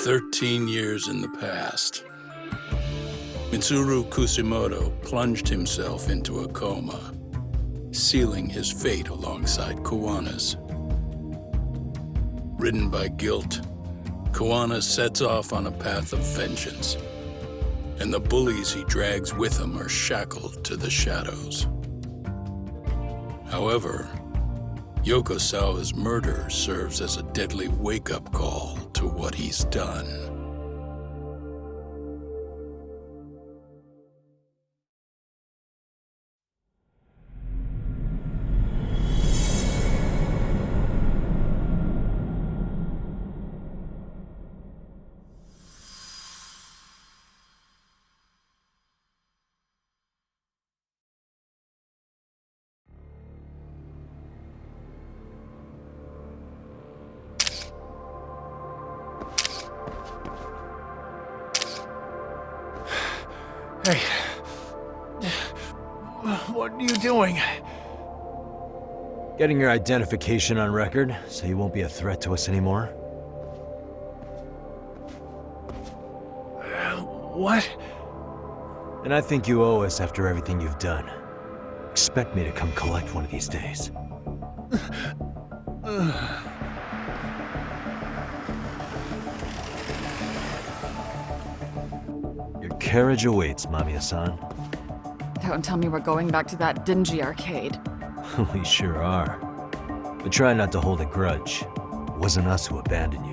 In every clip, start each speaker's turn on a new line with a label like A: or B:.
A: 13 years in the past. Mitsuru Kusimoto plunged himself into a coma, sealing his fate alongside Kawana's. Ridden by guilt, Kawana sets off on a path of vengeance, and the bullies he drags with him are shackled to the shadows. However, Yokosawa's murder serves as a deadly wake-up call to what he's done.
B: Hey. What are you doing?
C: Getting your identification on record, so you won't be a threat to us anymore.
B: What?
C: And I think you owe us after everything you've done. Expect me to come collect one of these days. Your carriage awaits, Mamiya-san.
D: Don't tell me we're going back to that dingy arcade.
C: We sure are. But try not to hold a grudge. It wasn't us who abandoned you.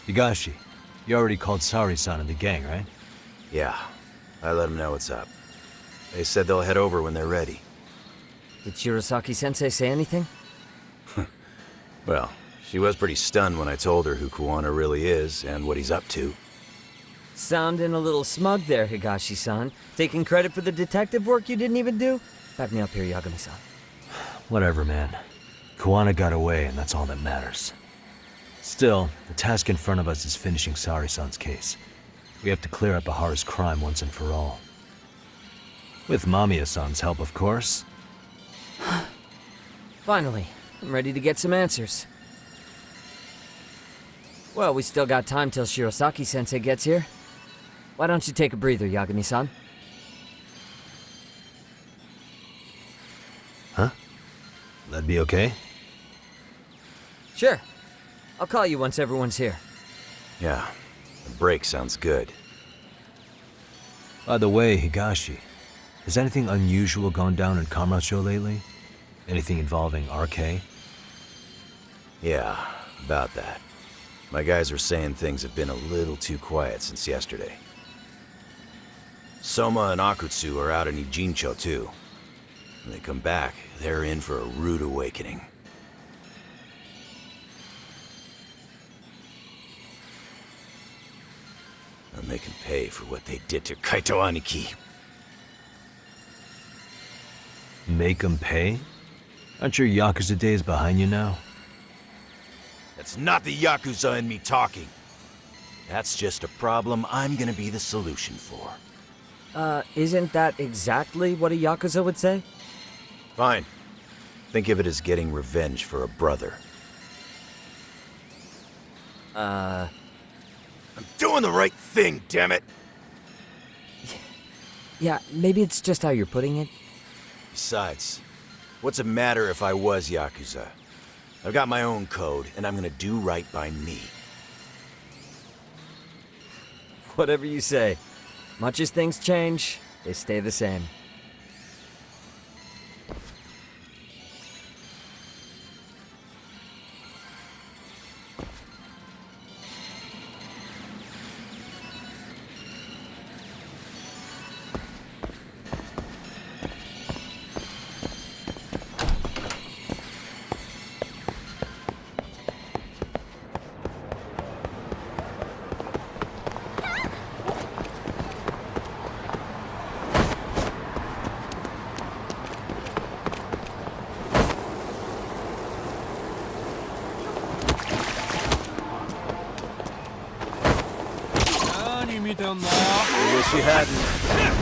C: Higashi, you already called Sari-san and the gang, right?
E: Yeah, I let them know what's up. They said they'll head over when they're ready.
F: Did Shirosaki-sensei say anything?
E: Well, she was pretty stunned when I told her who Kawana really is and what he's up to.
F: Sounding a little smug there, Higashi-san. Taking credit for the detective work you didn't even do? Back me up here, Yagami-san.
C: Whatever, man. Kawana got away, and that's all that matters. Still, the task in front of us is finishing Sari-san's case. We have to clear up Ahara's crime once and for all. With Mamiya-san's help, of course.
F: Finally, I'm ready to get some answers. Well, we still got time till Shirosaki-sensei gets here. Why don't you take a breather, Yagami-san?
C: Huh? That'd be okay?
F: Sure. I'll call you once everyone's here.
E: Yeah, a break sounds good.
C: By the way, Higashi, has anything unusual gone down in Kamurocho lately? Anything involving RK?
E: Yeah, about that. My guys are saying things have been a little too quiet since yesterday. Soma and Akutsu are out in Ijincho too. When they come back, they're in for a rude awakening. And they can pay for what they did to Kaito Aniki.
C: Make them pay? Aren't your Yakuza days behind you now?
E: That's not the Yakuza in me talking. That's just a problem I'm gonna be the solution for.
F: Isn't that exactly what a Yakuza would say?
E: Fine. Think of it as getting revenge for a brother. I'm doing the right thing, damn it!
F: Yeah, maybe it's just how you're putting it.
E: Besides, what's it matter if I was Yakuza? I've got my own code, and I'm gonna do right by me.
F: Whatever you say. Much as things change, they stay the same.
G: Wish you hadn't.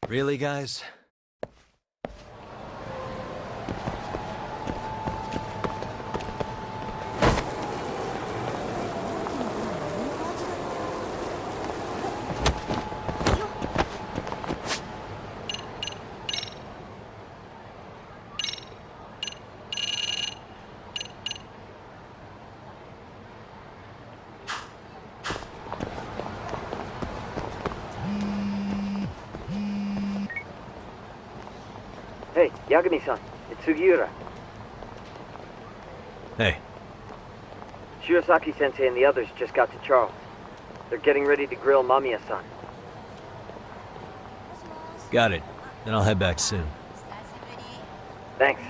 C: Really, guys?
F: Hey, Yagami-san, it's Sugiura.
C: Hey,
F: Shirosaki-sensei and the others just got to Charles. They're getting ready to grill Mamiya-san.
C: got it. Then I'll head back soon.
F: Thanks.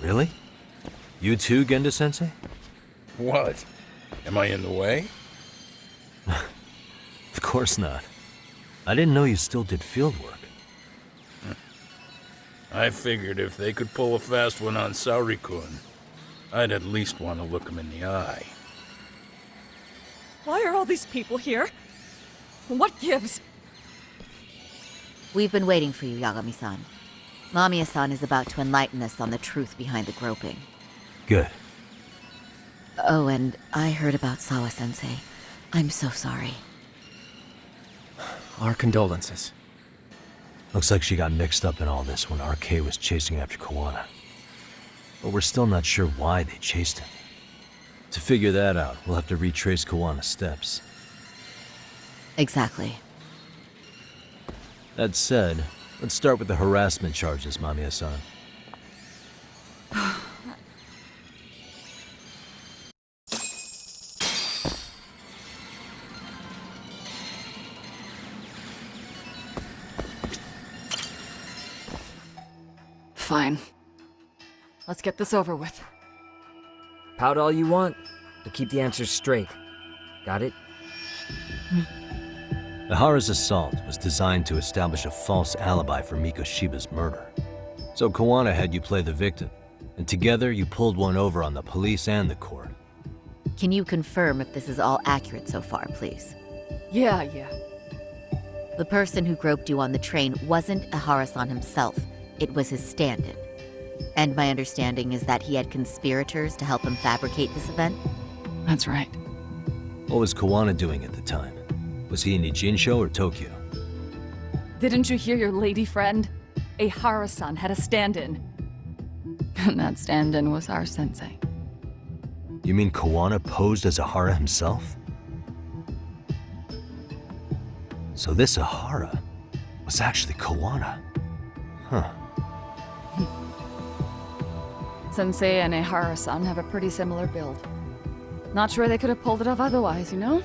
C: Really? You too, Genda-sensei?
A: What? Am I in the way?
C: Of course not. I didn't know you still did field work.
A: I figured if they could pull a fast one on Saori-kun, I'd at least want to look him in the eye.
D: Why are all these people here? What gives?
H: We've been waiting for you, Yagami-san. Mamiya-san is about to enlighten us on the truth behind the groping.
C: Good.
H: Oh, and I heard about Sawa-sensei. I'm so sorry.
G: Our condolences.
C: Looks like she got mixed up in all this when RK was chasing after Kawana. But we're still not sure why they chased him. To figure that out, we'll have to retrace Kawana's steps.
H: Exactly.
C: That said, let's start with the harassment charges, Mamiya-san.
D: Fine. Let's get this over with.
F: Pout all you want, but keep the answers straight. Got it?
C: Ihara's assault was designed to establish a false alibi for Mikoshiba's murder. So Kawana had you play the victim, and together you pulled one over on the police and the court.
H: Can you confirm if this is all accurate so far, please?
D: Yeah.
H: The person who groped you on the train wasn't Ihara-san himself. It was his stand-in. And my understanding is that he had conspirators to help him fabricate this event?
D: That's right.
C: What was Kawana doing at the time? Was he in Ijinsho or Tokyo?
D: Didn't you hear your lady friend? Ihara-san had a stand-in. And that stand-in was our sensei.
C: You mean Kawana posed as Ihara himself? So this Ihara was actually Kawana. Huh.
D: Sensei and Ihara-san have a pretty similar build. Not sure they could have pulled it off otherwise, you know?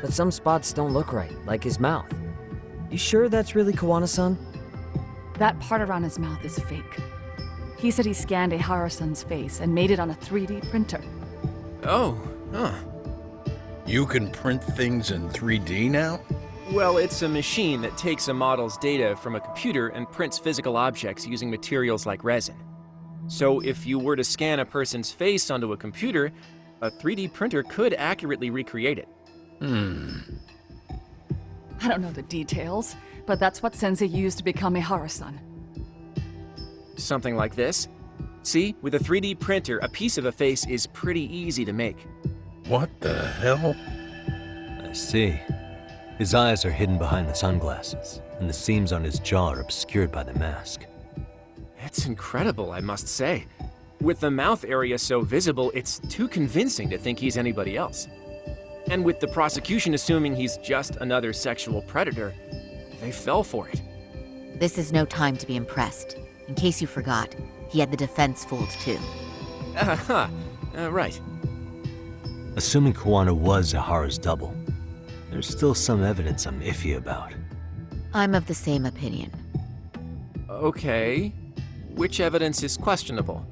F: But some spots don't look right, like his mouth. You sure that's really Kawana-san?
D: That part around his mouth is fake. He said he scanned Ihara-san's face and made it on a 3D printer.
G: Oh, huh.
A: You can print things in 3D now?
B: Well, it's a machine that takes a model's data from a computer and prints physical objects using materials like resin. So if you were to scan a person's face onto a computer, a 3D printer could accurately recreate it.
D: I don't know the details, but that's what Sensei used to become a Hara-san.
B: Something like this? See, with a 3D printer, a piece of a face is pretty easy to make.
A: What the hell?
C: I see. His eyes are hidden behind the sunglasses, and the seams on his jaw are obscured by the mask.
B: It's incredible, I must say. With the mouth area so visible, it's too convincing to think he's anybody else. And with the prosecution assuming he's just another sexual predator, they fell for it.
H: This is no time to be impressed. In case you forgot, he had the defense fooled too.
B: Right.
C: Assuming Kuwana was Ahara's double, there's still some evidence I'm iffy about.
H: I'm of the same opinion.
B: Okay. Which evidence is questionable?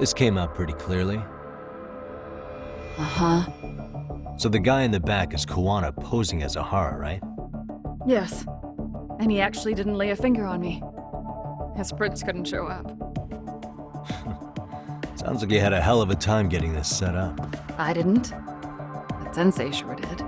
C: This came out pretty clearly.
D: Uh-huh.
C: So the guy in the back is Kuwana posing as Ahara, right?
D: Yes. And he actually didn't lay a finger on me. His prints couldn't show up.
C: Sounds like you had a hell of a time getting this set up.
D: I didn't. But Sensei sure did.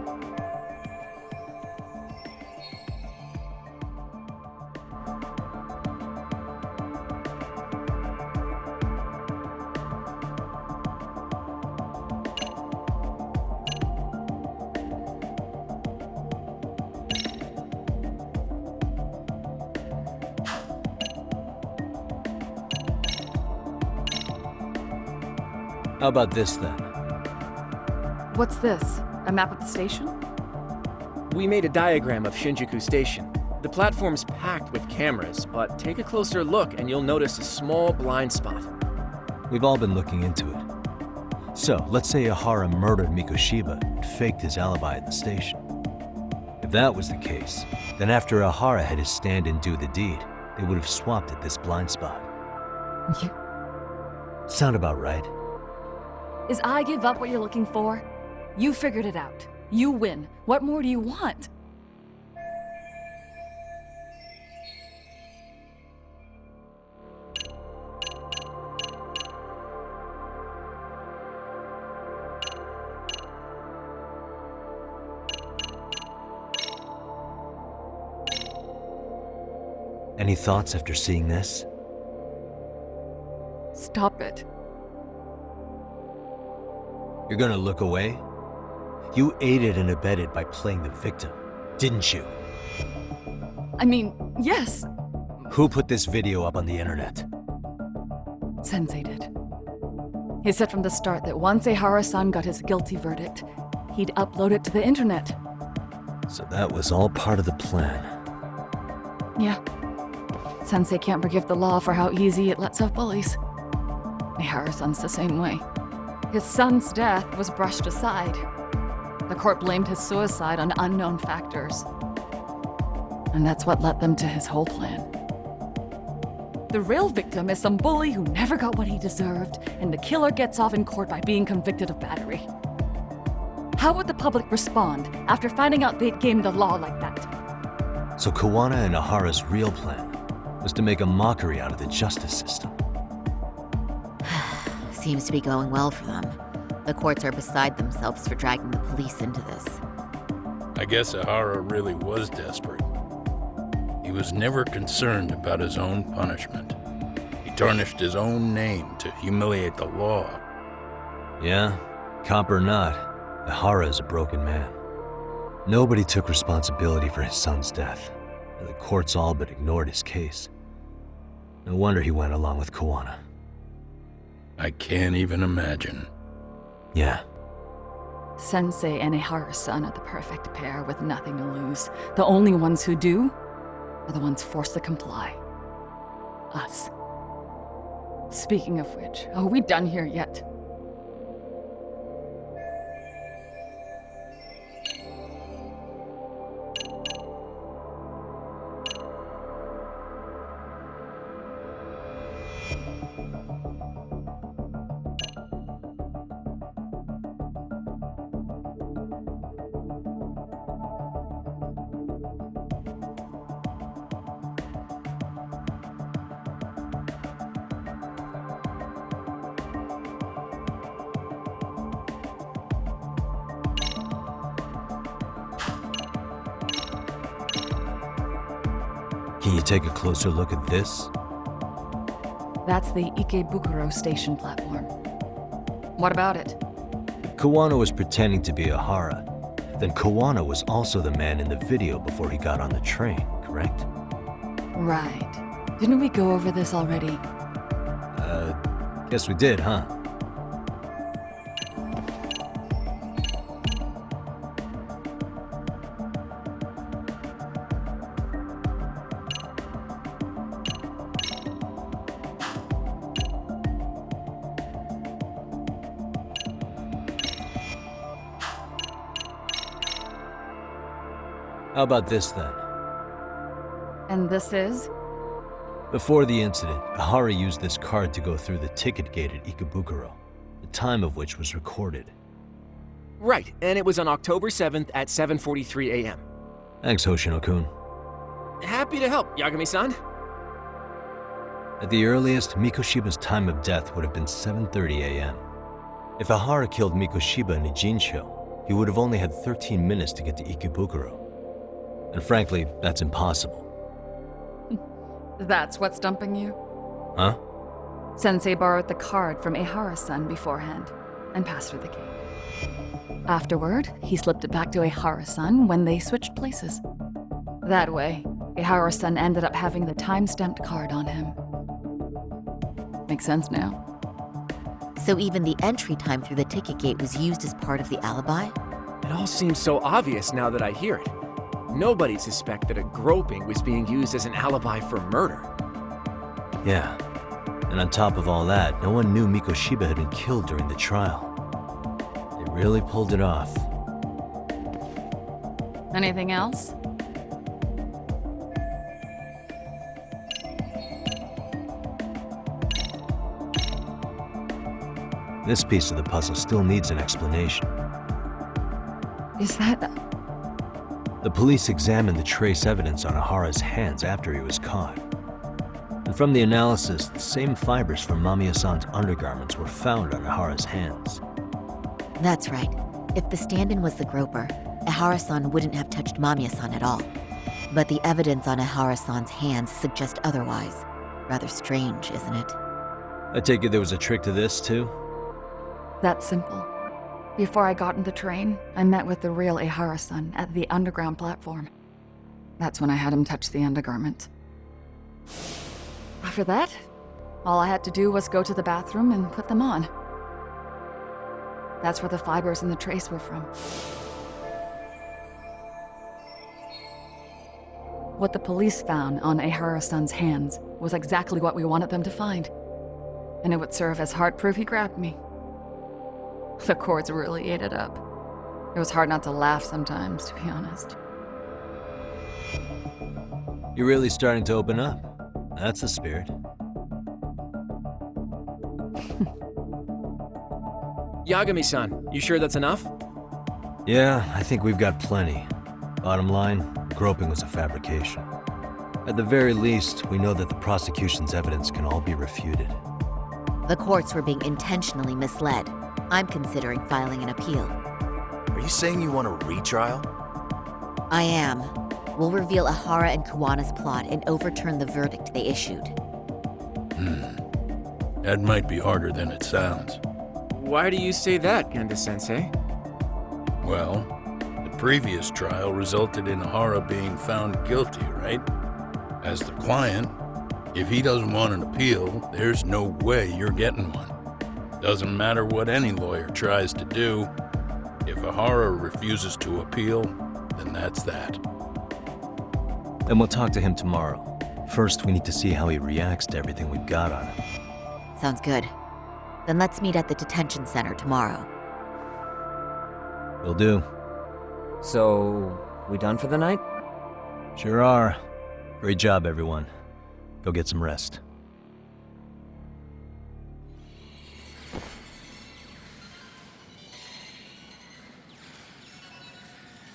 C: How about this then?
D: What's this? A map of the station?
B: We made a diagram of Shinjuku Station. The platform's packed with cameras, but take a closer look and you'll notice a small blind spot.
C: We've all been looking into it. So, let's say Ahara murdered Mikoshiba and faked his alibi at the station. If that was the case, then after Ahara had his stand-in do the deed, they would have swapped at this blind spot. Sound about right?
D: Is I give up what you're looking for? You figured it out. You win. What more do you want?
C: Any thoughts after seeing this?
D: Stop it.
C: You're gonna look away? You aided and abetted by playing the victim, didn't you?
D: I mean, yes.
C: Who put this video up on the internet?
D: Sensei did. He said from the start that once Hara-san got his guilty verdict, he'd upload it to the internet.
C: So that was all part of the plan.
D: Yeah. Sensei can't forgive the law for how easy it lets off bullies. Hara-san's the same way. His son's death was brushed aside. The court blamed his suicide on unknown factors. And that's what led them to his whole plan. The real victim is some bully who never got what he deserved, and the killer gets off in court by being convicted of battery. How would the public respond after finding out they'd gamed the law like that?
C: So Kuwana and Ahara's real plan was to make a mockery out of the justice system.
H: Seems to be going well for them. The courts are beside themselves for dragging the police into this.
A: I guess Ahara really was desperate. He was never concerned about his own punishment. He tarnished his own name to humiliate the law.
C: Yeah, cop or not, Ahara is a broken man. Nobody took responsibility for his son's death, and the courts all but ignored his case. No wonder he went along with Kuwana.
A: I can't even imagine.
C: Yeah.
D: Sensei and Hara-san are the perfect pair with nothing to lose. The only ones who do are the ones forced to comply. Us. Speaking of which, are we done here yet?
C: Can you take a closer look at this?
D: That's the Ikebukuro station platform. What about it?
C: If Kawano was pretending to be a Hara, then Kawano was also the man in the video before he got on the train, correct?
D: Right. Didn't we go over this already?
C: Guess we did, huh? How about this then?
D: And this is?
C: Before the incident, Ahara used this card to go through the ticket gate at Ikebukuro, the time of which was recorded.
B: Right, and it was on October 7th at 7:43 a.m.
C: Thanks, Hoshino-kun.
B: Happy to help, Yagami-san.
C: At the earliest, Mikoshiba's time of death would have been 7:30 a.m. If Ahara killed Mikoshiba in Ijincho, he would have only had 13 minutes to get to Ikebukuro. And frankly, that's impossible.
D: That's what's stumping you?
C: Huh?
D: Sensei borrowed the card from Ehara-san beforehand and passed her the key. Afterward, he slipped it back to Ehara-san when they switched places. That way, Ehara-san ended up having the time-stamped card on him. Makes sense now.
H: So even the entry time through the ticket gate was used as part of the alibi?
B: It all seems so obvious now that I hear it. Nobody suspected a groping was being used as an alibi for murder.
C: Yeah. And on top of all that, no one knew Mikoshiba had been killed during the trial. They really pulled it off.
D: Anything else?
C: This piece of the puzzle still needs an explanation.
D: Is that...
C: The police examined the trace evidence on Ahara's hands after he was caught. And from the analysis, the same fibers from Mamiya-san's undergarments were found on Ahara's hands.
H: That's right. If the stand-in was the groper, Ehara-san wouldn't have touched Mamiya-san at all. But the evidence on Ehara-san's hands suggests otherwise. Rather strange, isn't it?
C: I take it there was a trick to this, too?
D: That's simple. Before I got in the train, I met with the real Ehara-san at the underground platform. That's when I had him touch the undergarment. After that, all I had to do was go to the bathroom and put them on. That's where the fibers in the trace were from. What the police found on Ehara-san's hands was exactly what we wanted them to find. And it would serve as hard proof he grabbed me. The courts really ate it up. It was hard not to laugh sometimes, to be honest.
C: You're really starting to open up. That's the spirit.
B: Yagami-san, you sure that's enough?
C: Yeah, I think we've got plenty. Bottom line, groping was a fabrication. At the very least, we know that the prosecution's evidence can all be refuted.
H: The courts were being intentionally misled. I'm considering filing an appeal.
E: Are you saying you want a retrial?
H: I am. We'll reveal Ahara and Kawano's plot and overturn the verdict they issued.
A: That might be harder than it sounds.
B: Why do you say that, Genda-sensei?
A: Well, the previous trial resulted in Ahara being found guilty, right? As the client, if he doesn't want an appeal, there's no way you're getting one. Doesn't matter what any lawyer tries to do. If Ahara refuses to appeal, then that's that.
C: Then we'll talk to him tomorrow. First, we need to see how he reacts to everything we've got on him.
H: Sounds good. Then let's meet at the detention center tomorrow.
C: Will do.
F: So, we done for the night?
C: Sure are. Great job, everyone. Go get some rest.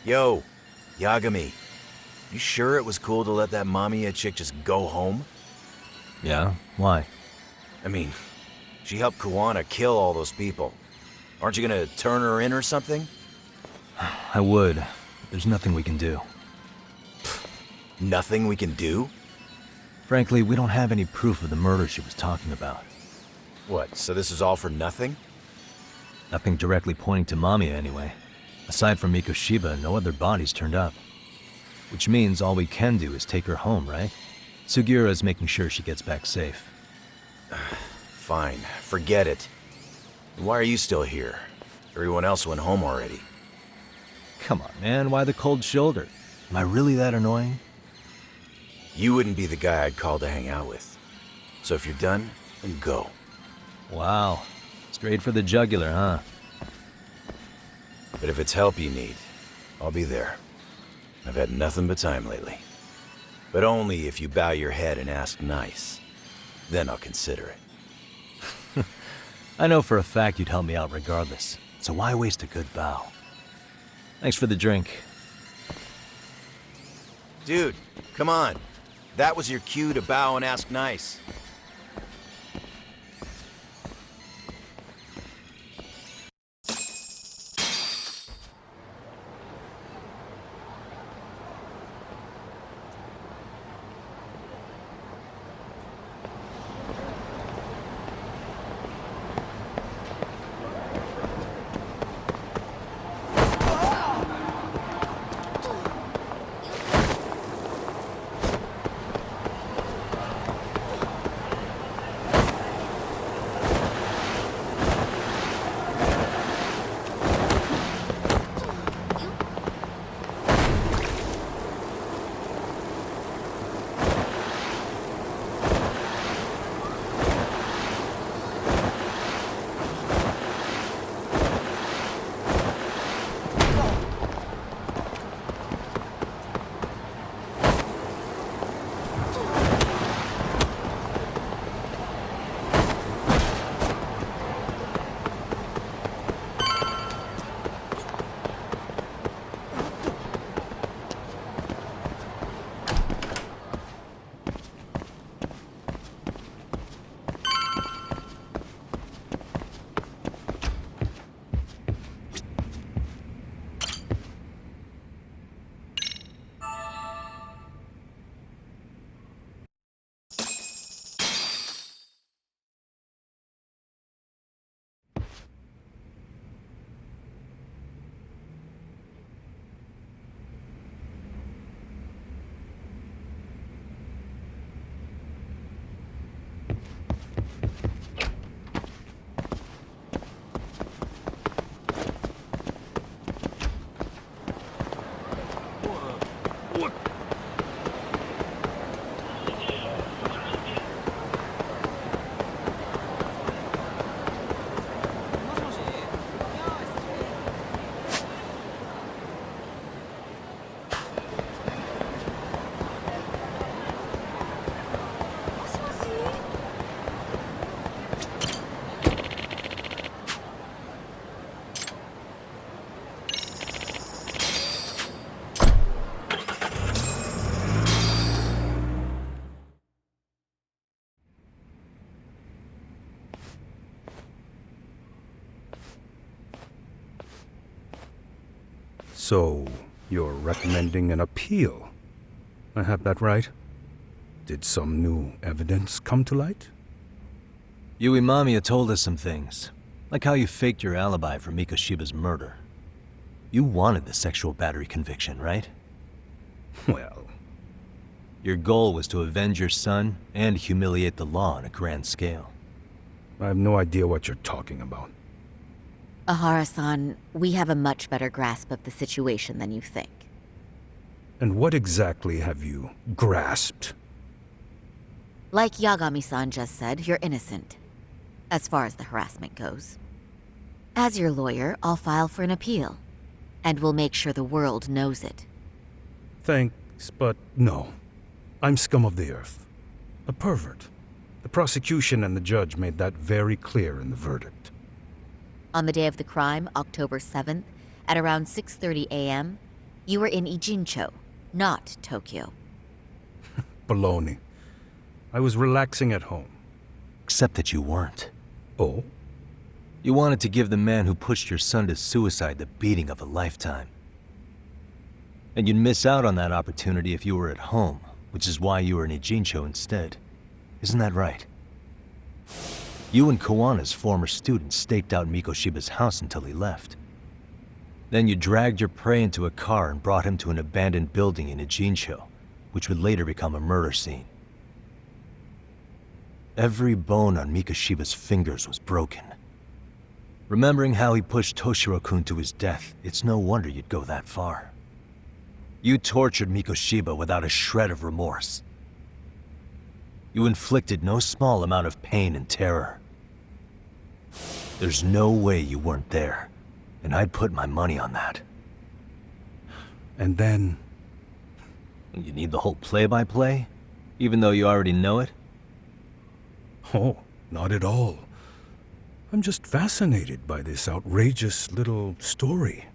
E: Yo, Yagami. You sure it was cool to let that Mamiya chick just go home?
C: Yeah? Why?
E: I mean, she helped Kuwana kill all those people. Aren't you gonna turn her in or something?
C: I would, but there's nothing we can do.
E: Nothing we can do?
C: Frankly, we don't have any proof of the murder she was talking about.
E: What, so this is all for nothing?
C: Nothing directly pointing to Mamiya anyway. Aside from Mikoshiba, no other bodies turned up. Which means all we can do is take her home, right? Sugiura's making sure she gets back safe.
E: Fine, forget it. Why are you still here? Everyone else went home already.
C: Come on, man, why the cold shoulder? Am I really that annoying?
E: You wouldn't be the guy I'd call to hang out with. So if you're done, then go.
C: Wow. Straight for the jugular, huh?
E: But if it's help you need, I'll be there. I've had nothing but time lately. But only if you bow your head and ask nice. Then I'll consider it.
C: I know for a fact you'd help me out regardless, so why waste a good bow? Thanks for the drink.
E: Dude, come on. That was your cue to bow and ask nice.
A: So, you're recommending an appeal? I have that right? Did some new evidence come to light?
C: Yui Mamiya told us some things, like how you faked your alibi for Mikoshiba's murder. You wanted the sexual battery conviction, right?
A: Well,
C: Your goal was to avenge your son and humiliate the law on a grand scale.
A: I have no idea what you're talking about.
H: Ahara-san, we have a much better grasp of the situation than you think.
A: And what exactly have you grasped?
H: Like Yagami-san just said, you're innocent. as far as the harassment goes. As your lawyer, I'll file for an appeal, and we'll make sure the world knows it.
A: Thanks, but no. I'm scum of the earth. A pervert. The prosecution and the judge made that very clear in the verdict.
H: On the day of the crime, October 7th, at around 6:30 a.m., you were in Ijincho, not Tokyo.
A: Baloney. I was relaxing at home.
C: Except that you weren't.
A: Oh?
C: You wanted to give the man who pushed your son to suicide the beating of a lifetime. And you'd miss out on that opportunity if you were at home, which is why you were in Ijincho instead. Isn't that right? You and Kawana's former student staked out Mikoshiba's house until he left. Then you dragged your prey into a car and brought him to an abandoned building in Ijincho, which would later become a murder scene. Every bone on Mikoshiba's fingers was broken. Remembering how he pushed Toshiro-kun to his death, it's no wonder you'd go that far. You tortured Mikoshiba without a shred of remorse. You inflicted no small amount of pain and terror. There's no way you weren't there, and I'd put my money on that.
A: And then...
C: You need the whole play-by-play, even though you already know it?
A: Oh, not at all. I'm just fascinated by this outrageous little story.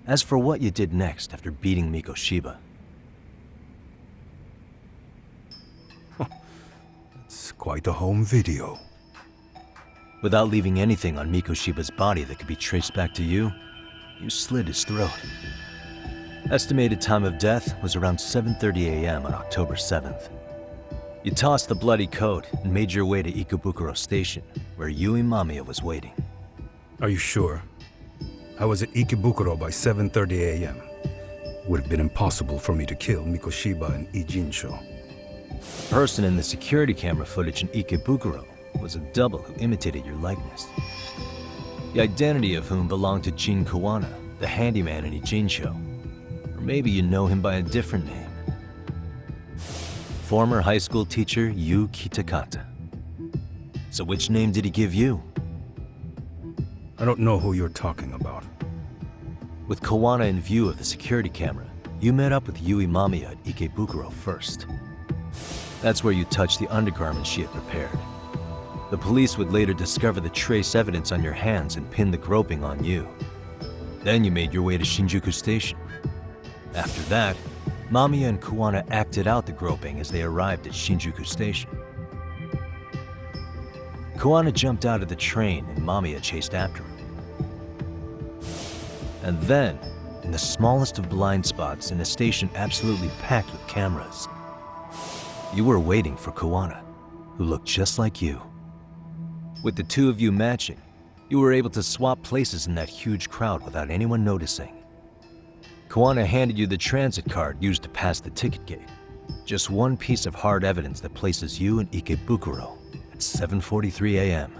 C: As for what you did next after beating Mikoshiba,
A: It's quite a home video.
C: without leaving anything on Mikoshiba's body that could be traced back to you, you slit his throat. Estimated time of death was around 7:30 a.m. on October 7th. You tossed the bloody coat and made your way to Ikebukuro Station, where Yui Mamiya was waiting.
A: Are you sure? I was at Ikebukuro by 7:30 a.m. Would have been impossible for me to kill Mikoshiba in Ijincho.
C: The person in the security camera footage in Ikebukuro was a double who imitated your likeness. The identity of whom belonged to Jin Kawana, the handyman in Ijincho. Or maybe you know him by a different name. Former high school teacher Yu Kitakata. So which name did he give you?
A: I don't know who you're talking about.
C: With Kawana in view of the security camera, you met up with Yui Mamiya at Ikebukuro first. That's where you touched the undergarments she had prepared. The police would later discover the trace evidence on your hands and pin the groping on you. Then you made your way to Shinjuku Station. After that, Mamiya and Kawana acted out the groping as they arrived at Shinjuku Station. Kawana jumped out of the train and Mamiya chased after him. And then, in the smallest of blind spots in a station absolutely packed with cameras, you were waiting for Kawana, who looked just like you. With the two of you matching, you were able to swap places in that huge crowd without anyone noticing. Kawana handed you the transit card used to pass the ticket gate. Just one piece of hard evidence that places you in Ikebukuro at 7:43 a.m.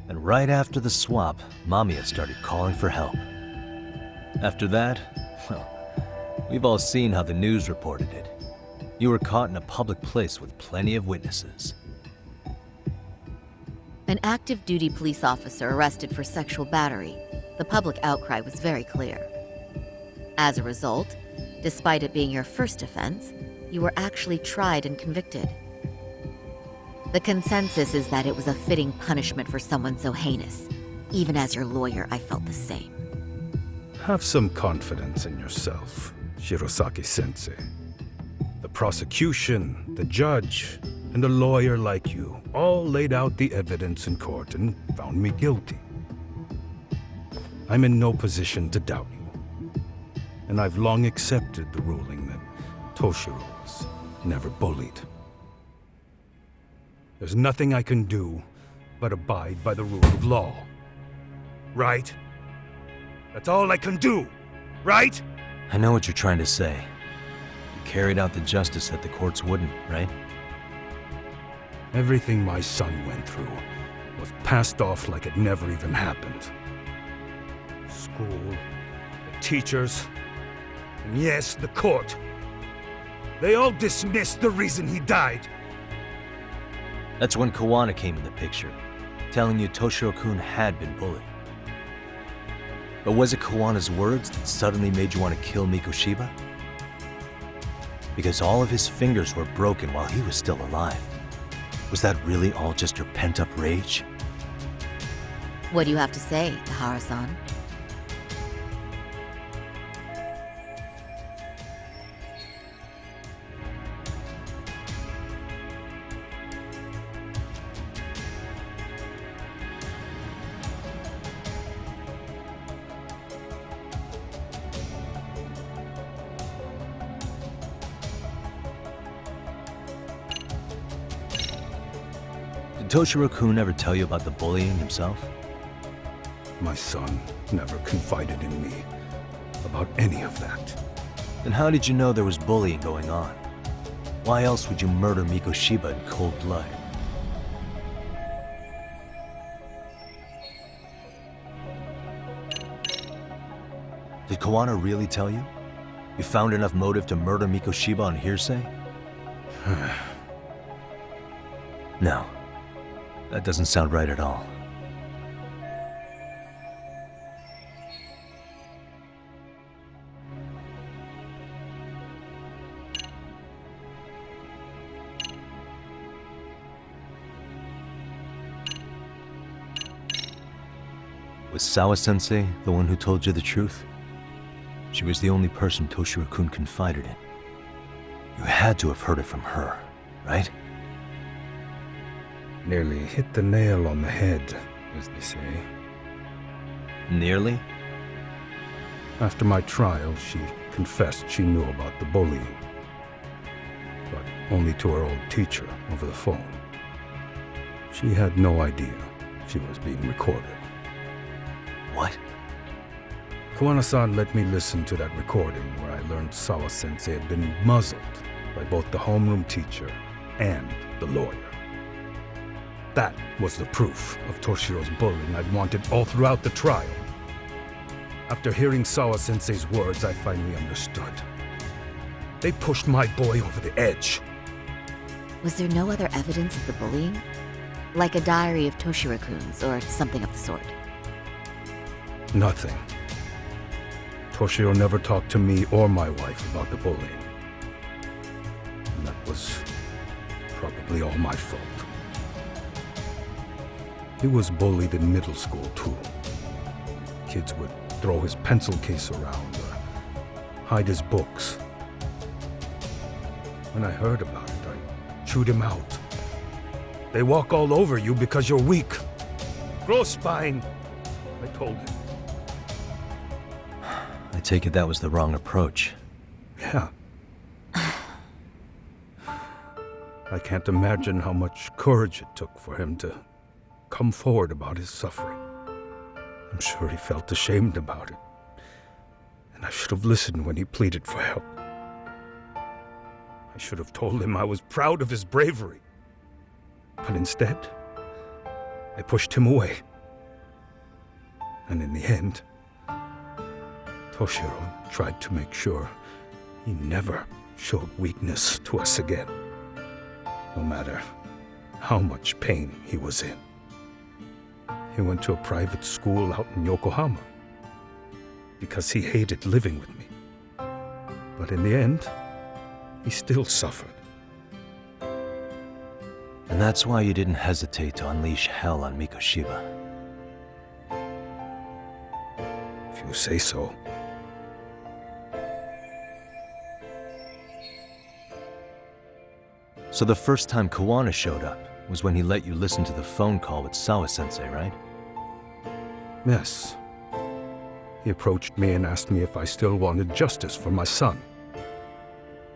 C: And right after the swap, Mamiya started calling for help. After that, well, we've all seen how the news reported it. You were caught in a public place with plenty of witnesses.
H: An active duty police officer arrested for sexual battery. The public outcry was very clear. As a result, despite it being your first offense, you were actually tried and convicted. The consensus is that it was a fitting punishment for someone so heinous. Even as your lawyer, I felt the same.
A: Have some confidence in yourself, Shirosaki-sensei. The prosecution, the judge, and a lawyer like you all laid out the evidence in court and found me guilty. I'm in no position to doubt you. And I've long accepted the ruling that Toshiro was never bullied. There's nothing I can do but abide by the rule of law. Right? That's all I can do, right?
C: I know what you're trying to say.
A: You
C: carried out the justice that the courts wouldn't, right?
I: Everything my son went through was passed off like it never even happened. School, the teachers, and yes, the court. They all dismissed the reason he died.
C: That's when Kawana came in the picture, telling you Toshiro-kun had been bullied. But was it Kawana's words that suddenly made you want to kill Mikoshiba? Because all of his fingers were broken while he was still alive. Was that really all just your pent-up rage?
H: What do you have to say, Ihara-san?
C: Did Toshiro-kun ever tell you about the bullying himself?
I: My son never confided in me about any of that.
C: Then how did you know there was bullying going on? Why else would you murder Mikoshiba in cold blood? Did Kawana really tell you? You found enough motive to murder Mikoshiba on hearsay? No. That doesn't sound right at all. Was Sawa-sensei the one who told you the truth? She was the only person Toshiro-kun confided in. You had to have heard it from her, right?
I: Nearly hit the nail on the head, as they say.
C: Nearly?
I: After my trial, she confessed she knew about the bullying. But only to her old teacher over the phone. She had no idea she was being recorded.
C: What?
I: Kawana-san let me listen to that recording where I learned Sawa-sensei had been muzzled by both the homeroom teacher and the lawyer. That was the proof of Toshiro's bullying I'd wanted all throughout the trial. After hearing Sawa-sensei's words, I finally understood. They pushed my boy over the edge.
H: Was there no other evidence of the bullying? Like a diary of Toshiro-kun's or something of the sort?
I: Nothing. Toshiro never talked to me or my wife about the bullying. And that was probably all my fault. He was bullied in middle school, too. Kids would throw his pencil case around or hide his books. When I heard about it, I chewed him out. They walk all over you because you're weak. Grow spine, I told him.
C: I take it that was the wrong approach.
I: Yeah. I can't imagine how much courage it took for him to come forward about his suffering. I'm sure he felt ashamed about it. And I should have listened when he pleaded for help. I should have told him I was proud of his bravery. But instead, I pushed him away. And in the end, Toshiro tried to make sure he never showed weakness to us again, no matter how much pain he was in. He went to a private school out in Yokohama because he hated living with me. But in the end, he still suffered.
C: And that's why you didn't hesitate to unleash hell on Mikoshiba.
I: If you say so.
C: So the first time Kawana showed up was when he let you listen to the phone call with Sawa-sensei, right?
I: Yes. He approached me and asked me if I still wanted justice for my son.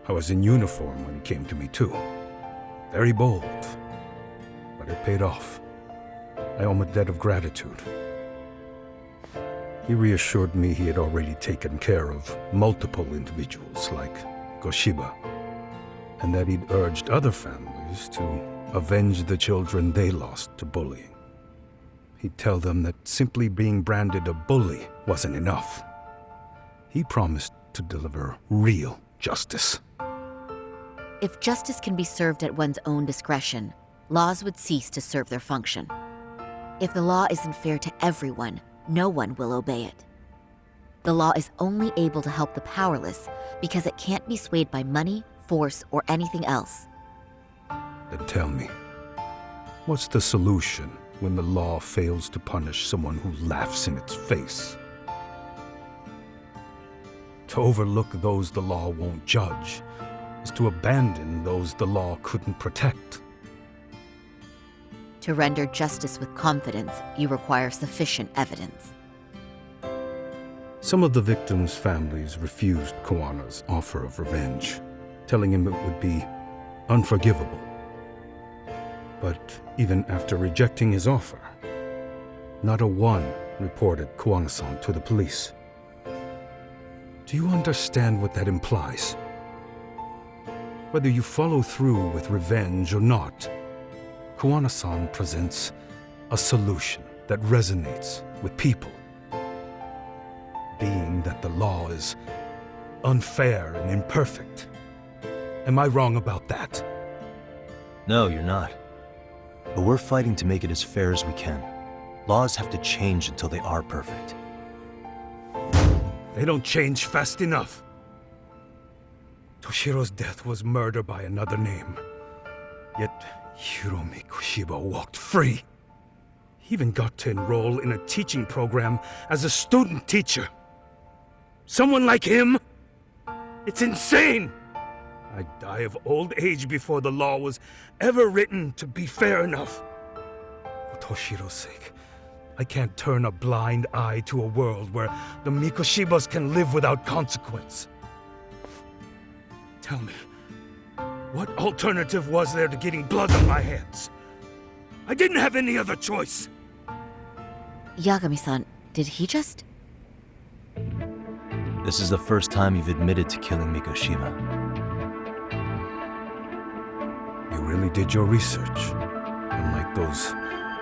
I: I was in uniform when he came to me too. Very bold. But it paid off. I owe him a debt of gratitude. He reassured me he had already taken care of multiple individuals like Mikoshiba, and that he'd urged other families to avenge the children they lost to bullying. He'd tell them that simply being branded a bully wasn't enough. He promised to deliver real justice.
H: If justice can be served at one's own discretion, laws would cease to serve their function. If the law isn't fair to everyone, no one will obey it. The law is only able to help the powerless because it can't be swayed by money, force, or anything else.
I: Then tell me, what's the solution when the law fails to punish someone who laughs in its face? To overlook those the law won't judge is to abandon those the law couldn't protect.
H: To render justice with confidence, you require sufficient evidence.
I: Some of the victims' families refused Kuwana's offer of revenge, telling him it would be unforgivable. But even after rejecting his offer, not a one reported Kuwana-san to the police. Do you understand what that implies? Whether you follow through with revenge or not, Kuwana-san presents a solution that resonates with people. Being that the law is unfair and imperfect. Am I wrong about that?
C: No, you're not. But we're fighting to make it as fair as we can. Laws have to change until they are perfect.
I: They don't change fast enough. Toshiro's death was murder by another name. Yet Hiromi Kushiba walked free. He even got to enroll in a teaching program as a student teacher. Someone like him? It's insane! I'd die of old age before the law was ever written to be fair enough. For Toshiro's sake, I can't turn a blind eye to a world where the Mikoshibas can live without consequence. Tell me, what alternative was there to getting blood on my hands? I didn't have any other choice.
H: Yagami-san, did he just...
C: This is the first time you've admitted to killing Mikoshiba.
I: You really did your research, unlike those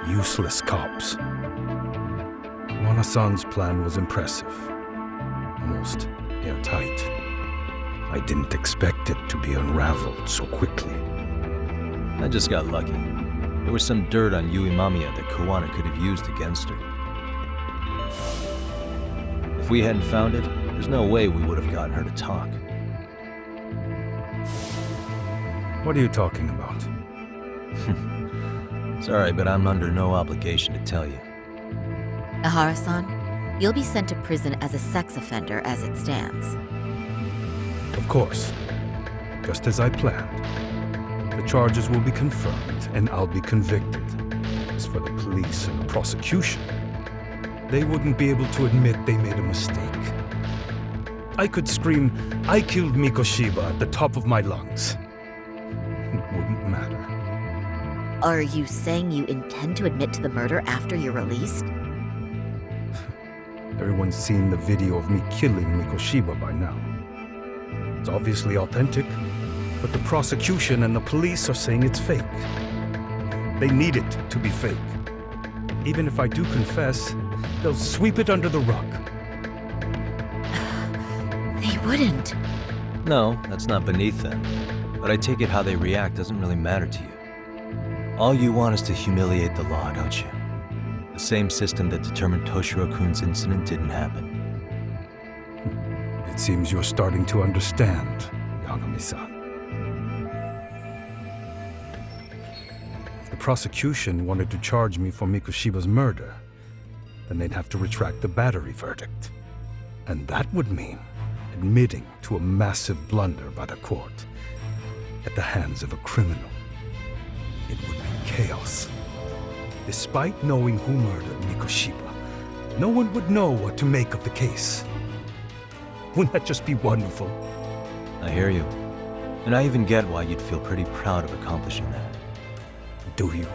I: useless cops. Kuwana-san's plan was impressive, almost airtight. I didn't expect it to be unraveled so quickly.
C: I just got lucky. There was some dirt on Yui Mamiya that Kuwana could have used against her. If we hadn't found it, there's no way we would have gotten her to talk.
I: What are you talking about?
C: Sorry, but I'm under no obligation to tell you.
H: Ahara-san, you'll be sent to prison as a sex offender as it stands.
I: Of course. Just as I planned. The charges will be confirmed, and I'll be convicted. As for the police and the prosecution, they wouldn't be able to admit they made a mistake. I could scream, "I killed Mikoshiba" at the top of my lungs. It wouldn't matter.
H: Are you saying you intend to admit to the murder after you're released?
I: Everyone's seen the video of me killing Mikoshiba by now. It's obviously authentic, but the prosecution and the police are saying it's fake. They need it to be fake. Even if I do confess, they'll sweep it under the rug.
H: They wouldn't.
C: No, that's not beneath them. But I take it how they react doesn't really matter to you. All you want is to humiliate the law, don't you? The same system that determined Toshiro-kun's incident didn't happen.
I: It seems you're starting to understand, Yagami-san. If the prosecution wanted to charge me for Mikoshiba's murder, then they'd have to retract the battery verdict. And that would mean admitting to a massive blunder by the court at the hands of a criminal. It would be chaos. Despite knowing who murdered Mikoshiba, no one would know what to make of the case. Wouldn't that just be wonderful?
C: I hear you. And I even get why you'd feel pretty proud of accomplishing that.
I: Do you?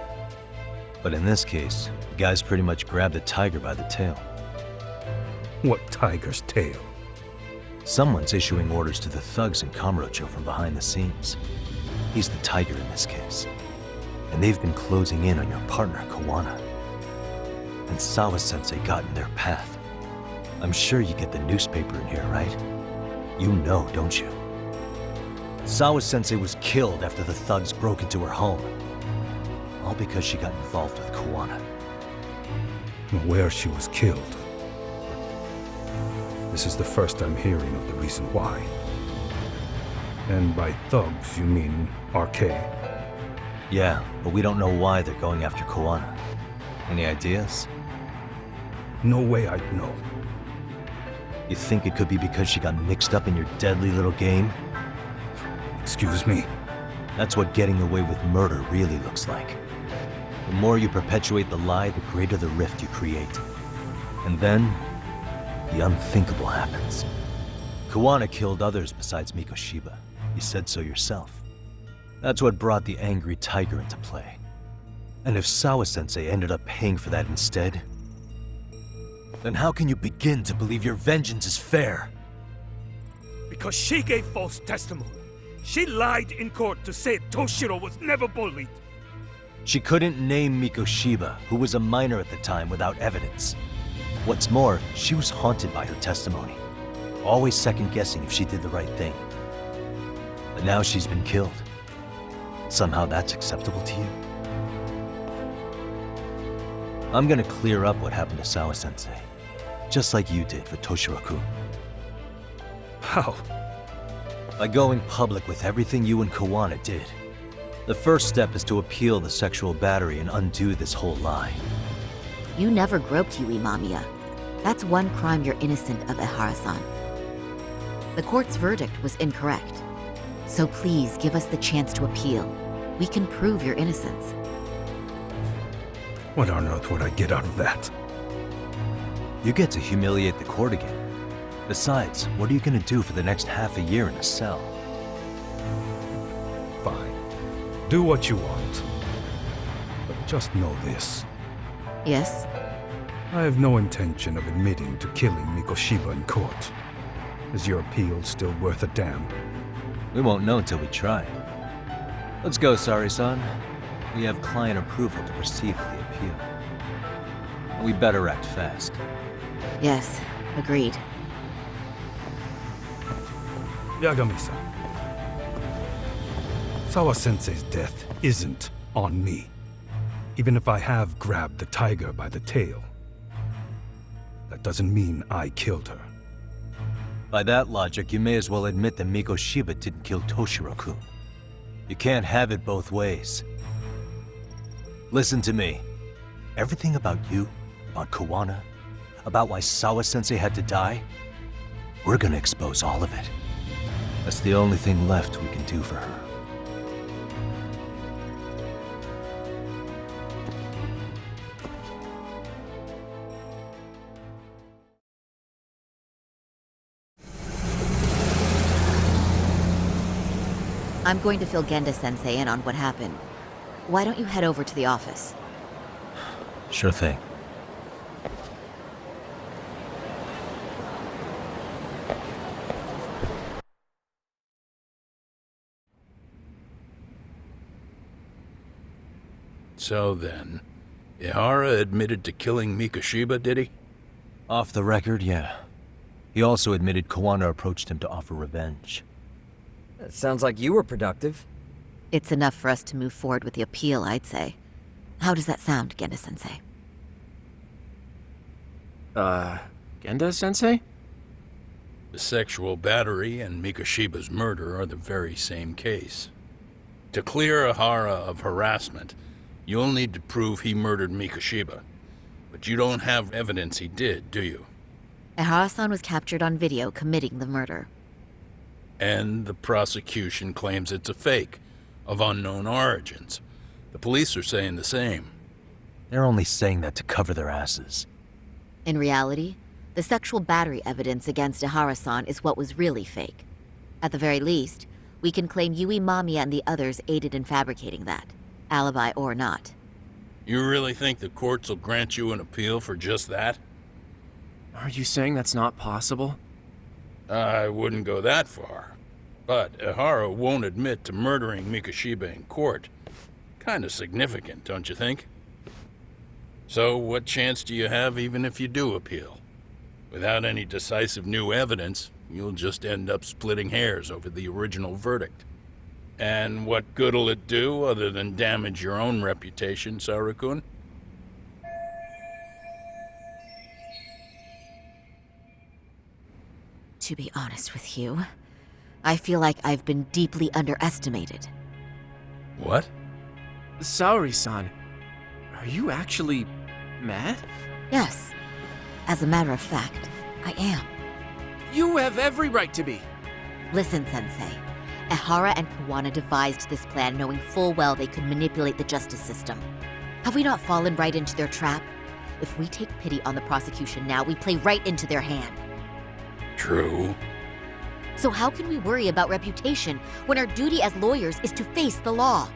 C: But in this case, the guy's pretty much grabbed the tiger by the tail.
I: What tiger's tail?
C: Someone's issuing orders to the thugs in Kamurocho from behind the scenes. He's the Tiger in this case. And they've been closing in on your partner, Kawana. And Sawa-sensei got in their path. I'm sure you get the newspaper in here, right? You know, don't you? Sawa-sensei was killed after the thugs broke into her home. All because she got involved with Kawana.
I: I'm aware she was killed. This is the first I'm hearing of the reason why. And by thugs, you mean RK?
C: Yeah, but we don't know why they're going after Kawana. Any ideas?
I: No way I'd know.
C: You think it could be because she got mixed up in your deadly little game?
I: Excuse me?
C: That's what getting away with murder really looks like. The more you perpetuate the lie, the greater the rift you create. And then, the unthinkable happens. Kawana killed others besides Mikoshiba. You said so yourself. That's what brought the angry Tiger into play. And if Sawa-sensei ended up paying for that instead, then how can you begin to believe your vengeance is fair?
J: Because she gave false testimony. She lied in court to say Toshiro was never bullied.
C: She couldn't name Mikoshiba, who was a minor at the time, without evidence. What's more, she was haunted by her testimony, always second-guessing if she did the right thing. But now she's been killed. Somehow that's acceptable to you? I'm gonna clear up what happened to Sawa-sensei, just like you did for Toshiro-kun.
I: How?
C: By going public with everything you and Kawana did. The first step is to appeal the sexual battery and undo this whole lie.
H: You never groped Yui Mamiya. That's one crime you're innocent of, Ehara-san. The court's verdict was incorrect. So please give us the chance to appeal. We can prove your innocence.
I: What on earth would I get out of that?
C: You get to humiliate the court again. Besides, what are you gonna do for the next half a year in a cell?
I: Fine. Do what you want. But just know this.
H: Yes?
I: I have no intention of admitting to killing Mikoshiba in court. Is your appeal still worth a damn?
C: We won't know until we try. Let's go, Sari-san. We have client approval to proceed with the appeal. We better act fast.
H: Yes, agreed.
I: Yagami-san. Sawa-sensei's death isn't on me. Even if I have grabbed the tiger by the tail. That doesn't mean I killed her.
C: By that logic, you may as well admit that Mikoshiba didn't kill Toshiro-kun. You can't have it both ways. Listen to me. Everything about you, about Kawana, about why Sawa-sensei had to die, we're gonna expose all of it. That's the only thing left we can do for her.
H: I'm going to fill Genda-sensei in on what happened. Why don't you head over to the office?
C: Sure thing.
A: So then, Ihara admitted to killing Mikoshiba, did he?
C: Off the record, yeah. He also admitted Kawana approached him to offer revenge.
F: That sounds like you were productive.
H: It's enough for us to move forward with the appeal, I'd say. How does that sound, Genda-sensei?
B: Genda-sensei?
A: The sexual battery and Mikoshiba's murder are the very same case. To clear Ihara of harassment, you'll need to prove he murdered Mikoshiba. But you don't have evidence he did, do you?
H: Ehara-san was captured on video committing the murder.
A: And the prosecution claims it's a fake, of unknown origins. The police are saying the same.
C: They're only saying that to cover their asses.
H: In reality, the sexual battery evidence against Ehara-san is what was really fake. At the very least, we can claim Yui Mamiya and the others aided in fabricating that, alibi or not.
A: You really think the courts will grant you an appeal for just that?
B: Are you saying that's not possible?
A: I wouldn't go that far. But Ihara won't admit to murdering Mikoshiba in court. Kinda significant, don't you think? So what chance do you have even if you do appeal? Without any decisive new evidence, you'll just end up splitting hairs over the original verdict. And what good'll it do other than damage your own reputation, Saru-kun?
H: To be honest with you, I feel like I've been deeply underestimated.
A: What?
B: Saori-san, are you actually mad?
H: Yes. As a matter of fact, I am.
B: You have every right to be.
H: Listen, Sensei. Ihara and Kawana devised this plan knowing full well they could manipulate the justice system. Have we not fallen right into their trap? If we take pity on the prosecution now, we play right into their hand.
A: True.
H: So how can we worry about reputation when our duty as lawyers is to face the law?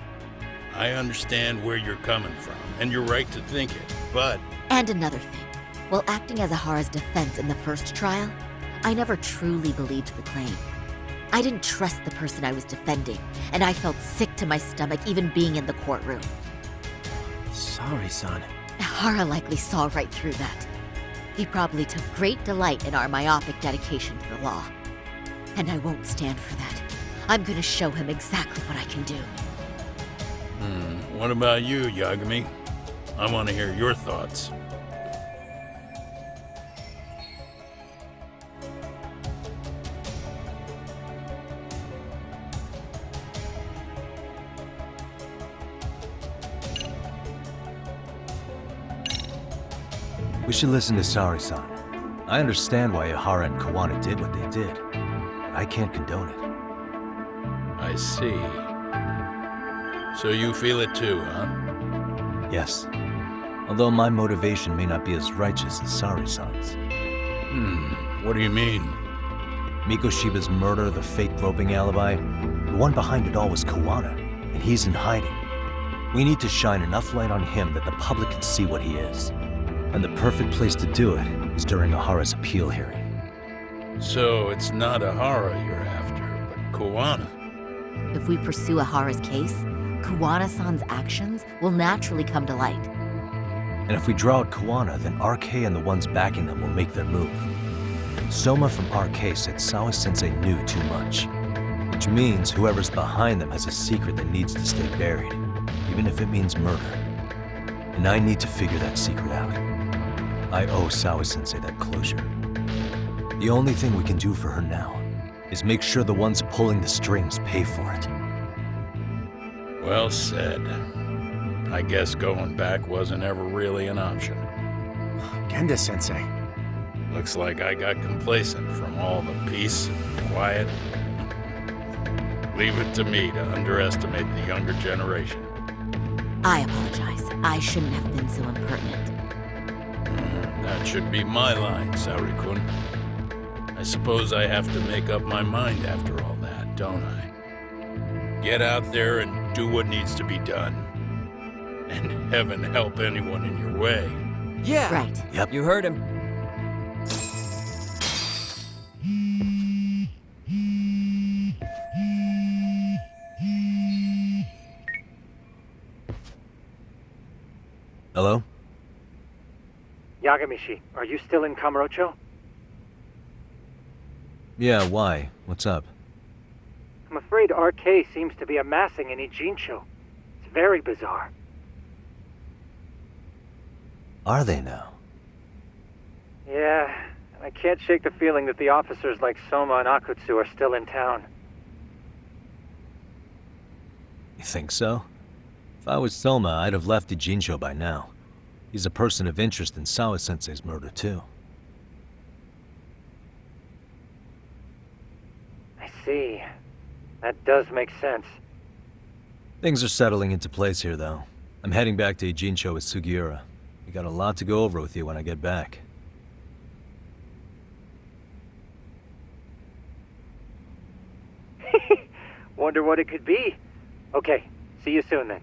A: I understand where you're coming from, and you're right to think it, but...
H: And another thing. While acting as Ihara's defense in the first trial, I never truly believed the claim. I didn't trust the person I was defending, and I felt sick to my stomach even being in the courtroom.
B: Saori-san.
H: Ihara likely saw right through that. He probably took great delight in our myopic dedication to the law. And I won't stand for that. I'm gonna show him exactly what I can do.
A: What about you, Yagami? I want to hear your thoughts.
C: We should listen to Saori-san. I understand why Ihara and Kawana did what they did, but I can't condone it.
A: I see. So you feel it too, huh?
C: Yes. Although my motivation may not be as righteous as Saori-san's.
A: What do you mean?
C: Mikoshiba's murder, the fake groping alibi, the one behind it all was Kawana, and he's in hiding. We need to shine enough light on him that the public can see what he is. And the perfect place to do it is during Ihara's appeal hearing.
A: So it's not Ihara you're after, but Kawana.
H: If we pursue Ihara's case, Kawana-san's actions will naturally come to light.
C: And if we draw out Kawana, then RK and the ones backing them will make their move. Soma from RK said Sawa-sensei knew too much, which means whoever's behind them has a secret that needs to stay buried, even if it means murder. And I need to figure that secret out. I owe Sawa-sensei that closure. The only thing we can do for her now is make sure the ones pulling the strings pay for it.
A: Well said. I guess going back wasn't ever really an option.
B: Genda-sensei.
A: Looks like I got complacent from all the peace and quiet. Leave it to me to underestimate the younger generation.
H: I apologize. I shouldn't have been so impertinent.
A: That should be my line, Saori-kun. I suppose I have to make up my mind after all that, don't I? Get out there and do what needs to be done. And heaven help anyone in your way.
B: Yeah.
H: Right.
C: Yep.
F: You heard him.
C: Hello?
K: Yagamishi, are you still in Kamurocho?
C: Yeah, why? What's up?
K: I'm afraid RK seems to be amassing in Ijincho. It's very bizarre.
C: Are they now?
K: Yeah, and I can't shake the feeling that the officers like Soma and Akutsu are still in town.
C: You think so? If I was Soma, I'd have left Ijincho by now. He's a person of interest in Sawa-sensei's murder, too.
K: I see. That does make sense.
C: Things are settling into place here, though. I'm heading back to Ijincho with Sugiura. We got a lot to go over with you when I get back.
K: Wonder what it could be. Okay, see you soon then.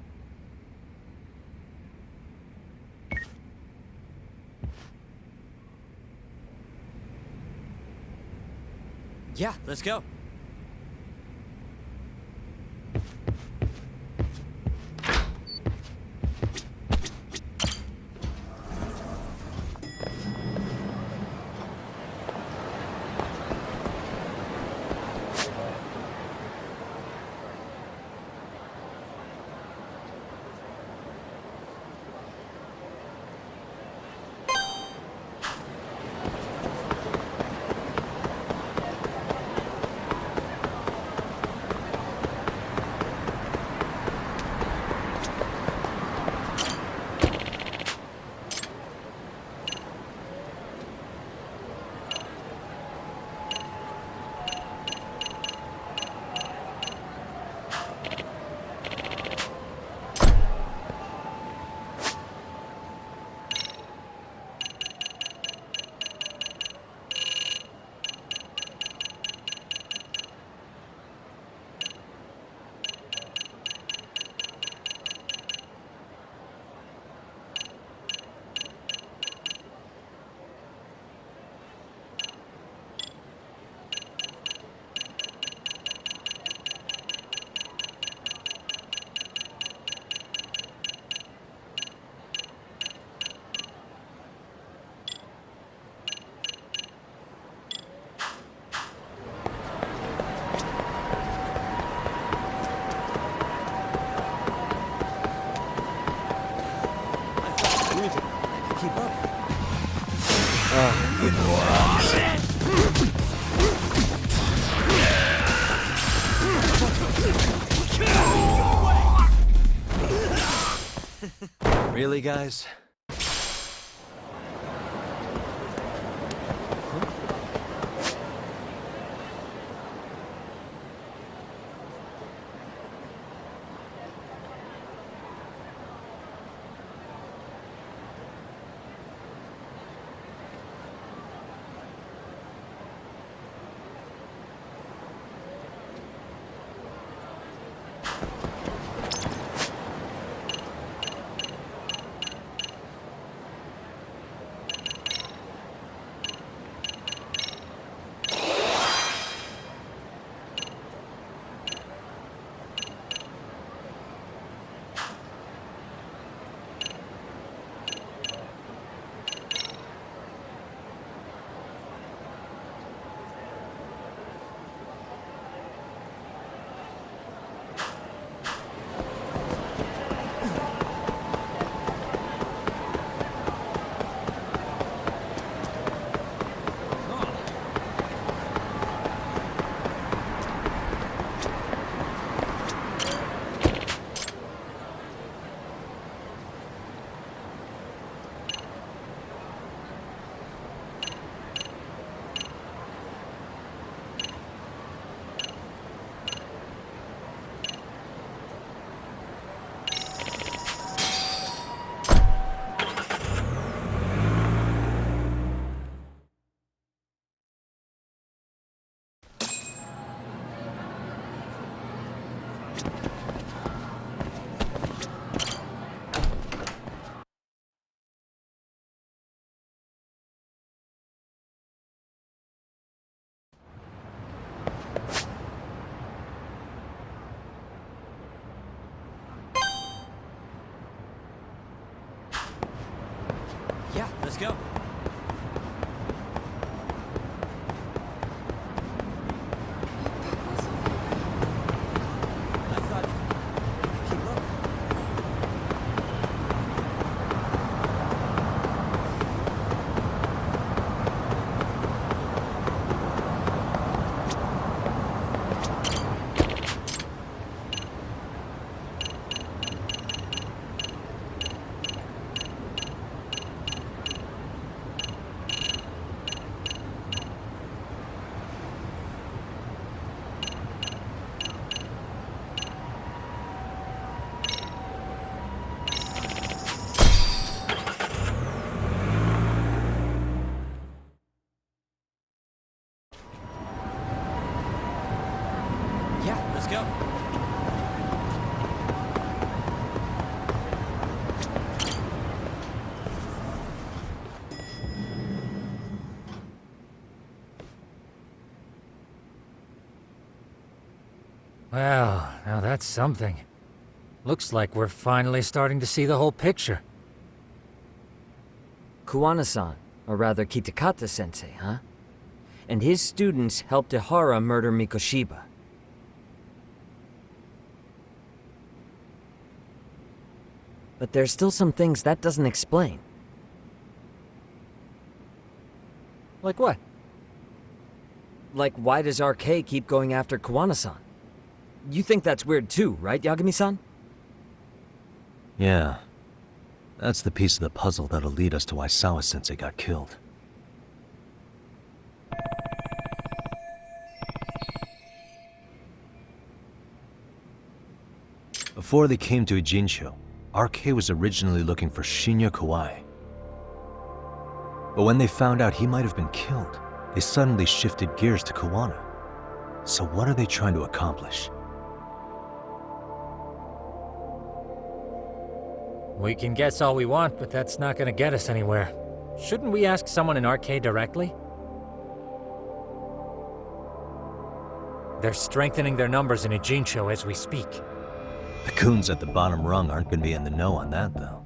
F: Yeah, let's go.
C: Really, guys?
F: Yeah, let's go.
L: That's something. Looks like we're finally starting to see the whole picture.
F: Kuwana-san, or rather Kitakata-sensei, huh? And his students helped Ihara murder Mikoshiba. But there's still some things that doesn't explain.
L: Like what?
F: Like, why does RK keep going after Kuwana-san? You think that's weird too, right, Yagami-san?
C: Yeah. That's the piece of the puzzle that'll lead us to why Sawa-sensei got killed. Before they came to Ijincho, RK was originally looking for Shinya Kawai. But when they found out he might have been killed, they suddenly shifted gears to Kuwana. So what are they trying to accomplish?
L: We can guess all we want, but that's not gonna get us anywhere. Shouldn't we ask someone in RK directly? They're strengthening their numbers in Ijincho as we speak.
C: The goons at the bottom rung aren't gonna be in the know on that, though.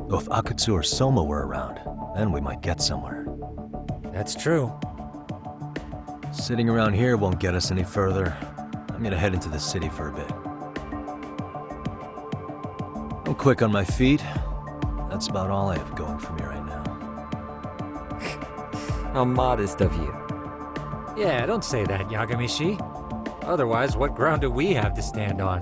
C: Though if Akatsu or Soma were around, then we might get somewhere.
L: That's true.
C: Sitting around here won't get us any further. I'm gonna head into the city for a bit. I'm quick on my feet. That's about all I have going for me right now.
F: How modest of you.
L: Yeah, don't say that, Yagami-shi. Otherwise, what ground do we have to stand on?